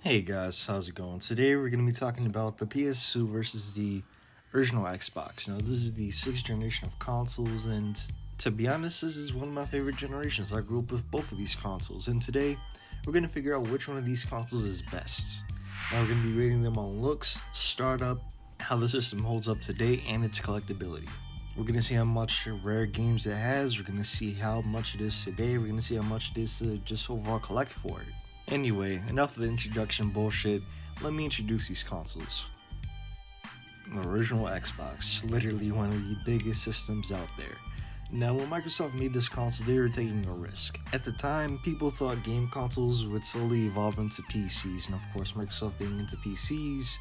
Hey guys, how's it going? Today we're going to be talking about the PS2 versus the original Xbox. Now, this is the sixth generation of consoles, and to be honest, this is one of my favorite generations. I grew up with both of these consoles, and today we're going to figure out which one of these consoles is best. Now, we're going to be rating them on looks, startup, how the system holds up today, and its collectability. We're going to see how much rare games it has, we're going to see how much it is today, we're going to see how much it is to just overall collect for it. Anyway, enough of the introduction bullshit. Let me introduce these consoles. The original Xbox, literally one of the biggest systems out there. Now, when Microsoft made this console, they were taking a risk. At the time, people thought game consoles would slowly evolve into PCs, and of course, Microsoft being into PCs,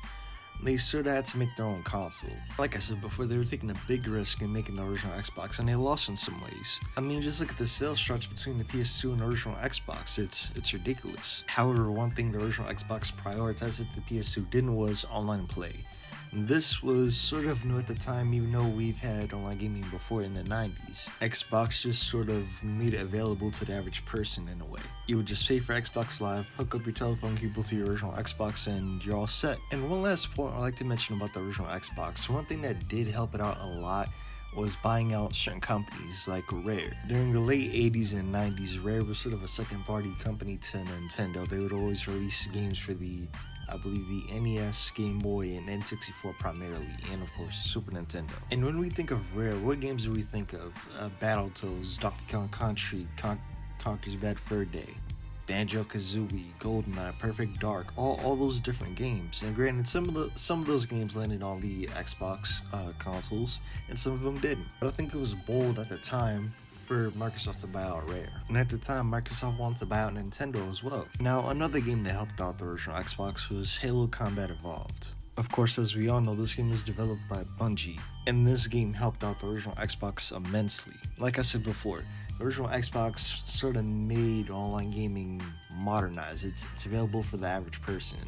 they sort of had to make their own console. Like I said before, they were taking a big risk in making the original Xbox, and they lost in some ways. I mean, just look at the sales charts between the PS2 and the original Xbox. It's ridiculous. However, one thing the original Xbox prioritized that the PS2 didn't was online play. This was sort of new at the time, even though we've had online gaming before in the 90s. Xbox just sort of made it available to the average person in a way. You would just pay for Xbox Live, hook up your telephone cable to your original Xbox, and you're all set. And one last point I'd like to mention about the original Xbox. One thing that did help it out a lot was buying out certain companies like Rare. During the late 80s and 90s, Rare was sort of a second party company to Nintendo. They would always release games for I believe the NES, Game Boy, and N64 primarily, and of course Super Nintendo. And when we think of Rare, what games do we think of? Battletoads, Donkey Kong Country, Conker's Bad Fur Day, Banjo-Kazooie, GoldenEye, Perfect Dark, all those different games. And granted, some of those games landed on the Xbox consoles, and some of them didn't. But I think it was bold at the time for Microsoft to buy out Rare. And at the time, Microsoft wanted to buy out Nintendo as well. Now, another game that helped out the original Xbox was Halo Combat Evolved. Of course, as we all know, this game is developed by Bungie, and this game helped out the original Xbox immensely. Like I said before, the original Xbox sort of made online gaming modernized. It's available for the average person.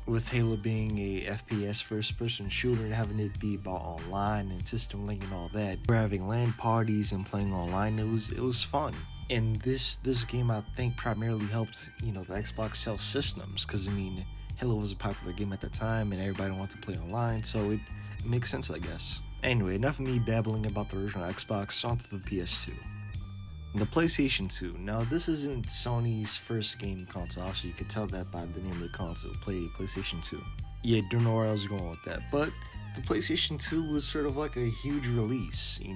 With Halo being a FPS first-person shooter and having it be about online and system link and all that, we're having LAN parties and playing online. It was fun. And this game, I think, primarily helped the Xbox sell systems, because I mean, Halo was a popular game at the time and everybody wanted to play online, so it makes sense, I guess. Anyway, enough of me babbling about the original Xbox. Onto the PS2. The PlayStation 2. Now, this isn't Sony's first game console. Obviously, you could tell that by the name of the console, PlayStation 2. Yeah, don't know where I was going with that. But the PlayStation 2 was sort of like a huge release. It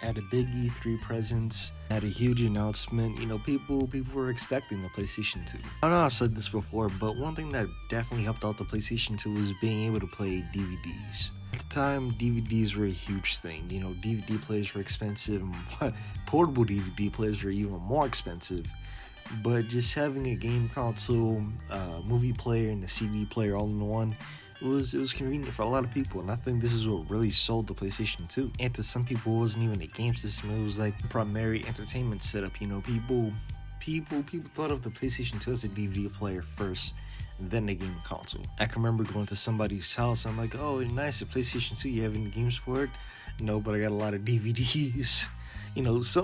had a big E3 presence, had a huge announcement. People were expecting the PlayStation 2. I know I said this before, but one thing that definitely helped out the PlayStation 2 was being able to play DVDs. At the time, DVDs were a huge thing. DVD players were expensive. Portable DVD players were even more expensive. But just having a game console, movie player, and a CD player all in one, it was convenient for a lot of people. And I think this is what really sold the PlayStation 2. And to some people, it wasn't even a game system. It was like a primary entertainment setup. People thought of the PlayStation 2 as a DVD player first, then the game console. I can remember going to somebody's house, I'm like, oh, nice, a PlayStation 2, you have any games for it? No, but I got a lot of DVDs.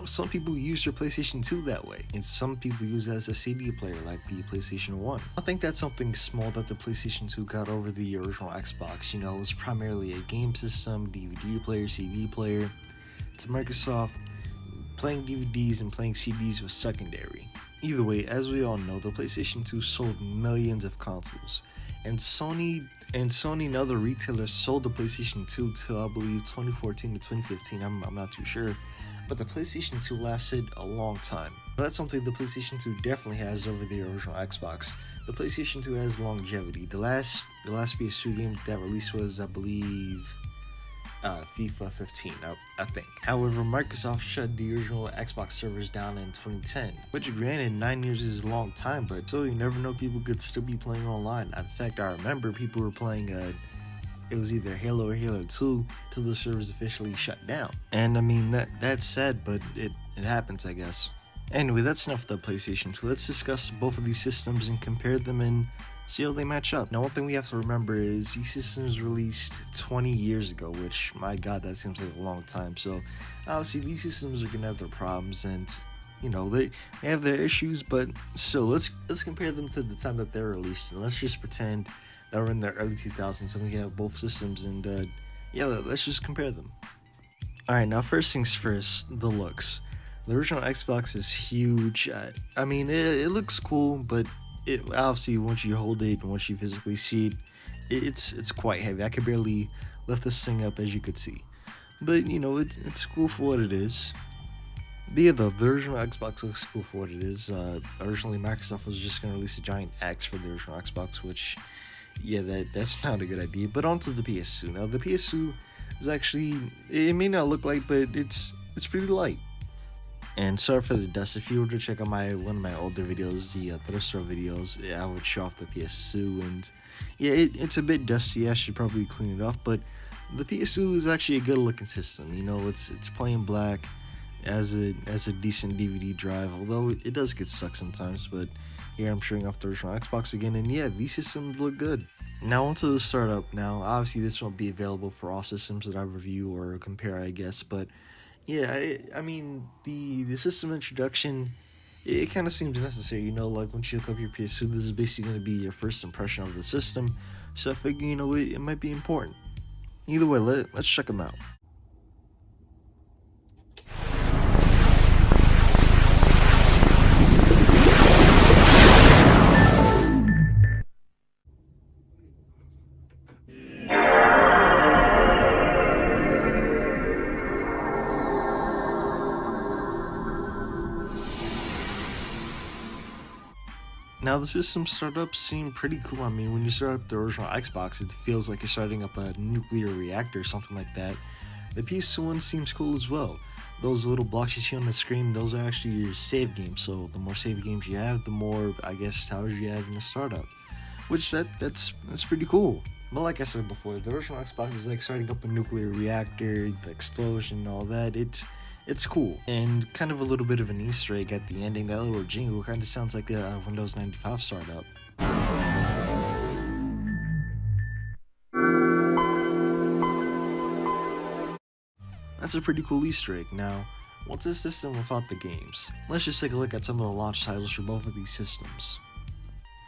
Some people use their PlayStation 2 that way, and some people use it as a CD player like the PlayStation 1. I think that's something small that the PlayStation 2 got over the original Xbox. It was primarily a game system, DVD player, CD player. To Microsoft, playing DVDs and playing CDs was secondary. Either way, as we all know, the PlayStation 2 sold millions of consoles, and Sony and other retailers sold the PlayStation 2 till I believe 2014 to 2015. I'm not too sure, but the PlayStation 2 lasted a long time. That's something the PlayStation 2 definitely has over the original Xbox. The PlayStation 2 has longevity. The last PS2 game that released was, I believe, FIFA 15, I think. However, Microsoft shut the original Xbox servers down in 2010. Which, granted, 9 years is a long time, but still, you never know, people could still be playing online. In fact, I remember people were playing, it was either Halo or Halo 2 till the servers officially shut down. And I mean, that's sad, but it happens, I guess. Anyway, that's enough of the PlayStation 2. Let's discuss both of these systems and compare them and see how they match up. Now, one thing we have to remember is these systems released 20 years ago, which, my god, that seems like a long time. So, obviously, these systems are going to have their problems, and You know, they have their issues, but still, let's compare them to the time that they're released, and let's just pretend that we're in the early 2000s and we have both systems, and yeah, let's just compare them. All right, now first things first, the looks. The original Xbox is huge. I mean, it looks cool, but it obviously, once you hold it and once you physically see it, it's quite heavy. I could barely lift this thing up, as you could see. But you know, it's cool for what it is. But yeah, the original Xbox looks cool for what it is. Originally, Microsoft was just gonna release a giant X for the original Xbox, which, yeah, that's not a good idea. But onto the PS2. Now, the PS2 is actually, it may not look light, but it's pretty light. And sorry for the dust. If you were to check out one of my older videos, the thrift store videos, I would show off the PS2, and yeah, it's a bit dusty. I should probably clean it off, but the PS2 is actually a good looking system. You know, it's plain black, as a decent DVD drive, although it does get stuck sometimes. But here I'm showing off the original Xbox again, and yeah, these systems look good. Now onto the startup. Now, obviously this won't be available for all systems that I review or compare, I guess, but yeah, I mean, the system introduction, it kind of seems necessary. You know, like once you look up your PS2, this is basically going to be your first impression of the system, so I figure, you know, it might be important. Either way, let's check them out. Now, the system startups seem pretty cool. I mean, when you start up the original Xbox, it feels like you're starting up a nuclear reactor or something like that. The PS2 one seems cool as well. Those little blocks you see on the screen, those are actually your save games. So the more save games you have, the more, I guess, towers you have in the startup. Which, that's pretty cool. But like I said before, the original Xbox is like starting up a nuclear reactor, the explosion, all that. It's cool, and kind of a little bit of an Easter egg at the ending. That little jingle kind of sounds like a Windows 95 startup. That's a pretty cool Easter egg. Now, what's this system without the games? Let's just take a look at some of the launch titles for both of these systems.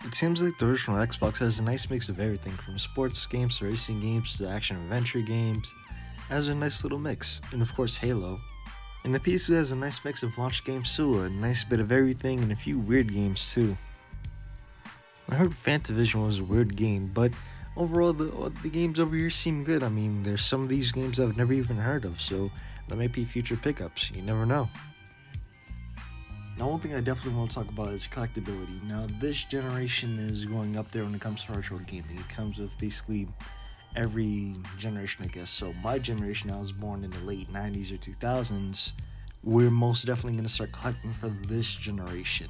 It seems like the original Xbox has a nice mix of everything, from sports games to racing games to action adventure games. It has a nice little mix, and of course Halo. And the PS2 has a nice mix of launch games too, a nice bit of everything, and a few weird games too. I heard Fantavision was a weird game, but overall the games over here seem good. I mean, there's some of these games I've never even heard of, so there might be future pickups, you never know. Now, one thing I definitely want to talk about is collectability. Now, this generation is going up there when it comes to retro gaming. It comes with basically every generation, I guess. So my generation, I was born in the late 90s or 2000s. We're most definitely going to start collecting for this generation.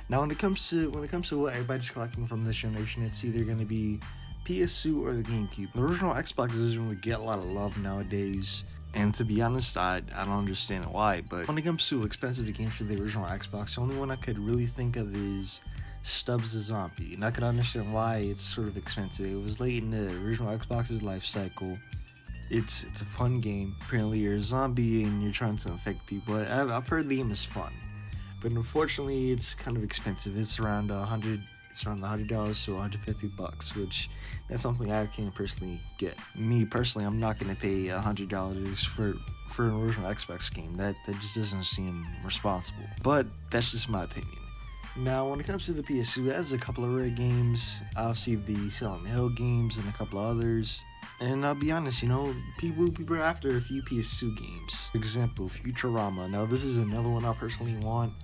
Now, when it comes to what everybody's collecting from this generation, it's either going to be PS2 or the GameCube. The original Xbox doesn't really get a lot of love nowadays, and to be honest, I don't understand why. But when it comes to expensive games for the original Xbox, the only one I could really think of is Stubbs the Zombie, and I can understand why it's sort of expensive. It was late in the original Xbox's life cycle. It's a fun game. Apparently you're a zombie and you're trying to infect people. I've heard the game is fun, but unfortunately it's kind of expensive. It's around $100 to $150, which that's something I can't personally get. Me personally, I'm not gonna pay $100 for an original Xbox game. That just doesn't seem responsible. But that's just my opinion. Now, when it comes to the PS2, it has a couple of rare games, obviously the Silent Hill games and a couple of others. And I'll be honest, you know, people are after a few PS2 games. For example, Futurama. Now, this is another one I personally want.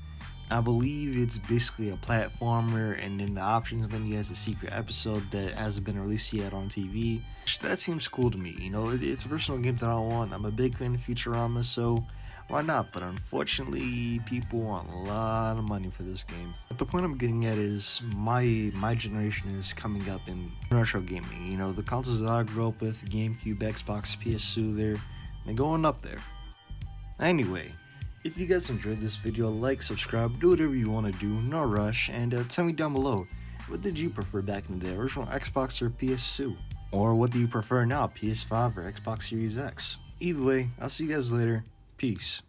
I believe it's basically a platformer, and in the options menu has a secret episode that hasn't been released yet on TV. That seems cool to me, you know, it's a personal game that I want. I'm a big fan of Futurama, so why not? But unfortunately, people want a lot of money for this game. But the point I'm getting at is my generation is coming up in retro gaming. You know, the consoles that I grew up with, GameCube, Xbox, PS2, they're going up there. Anyway, if you guys enjoyed this video, like, subscribe, do whatever you want to do, no rush, and tell me down below, what did you prefer back in the day, original Xbox or PS2? Or what do you prefer now, PS5 or Xbox Series X? Either way, I'll see you guys later. Peace.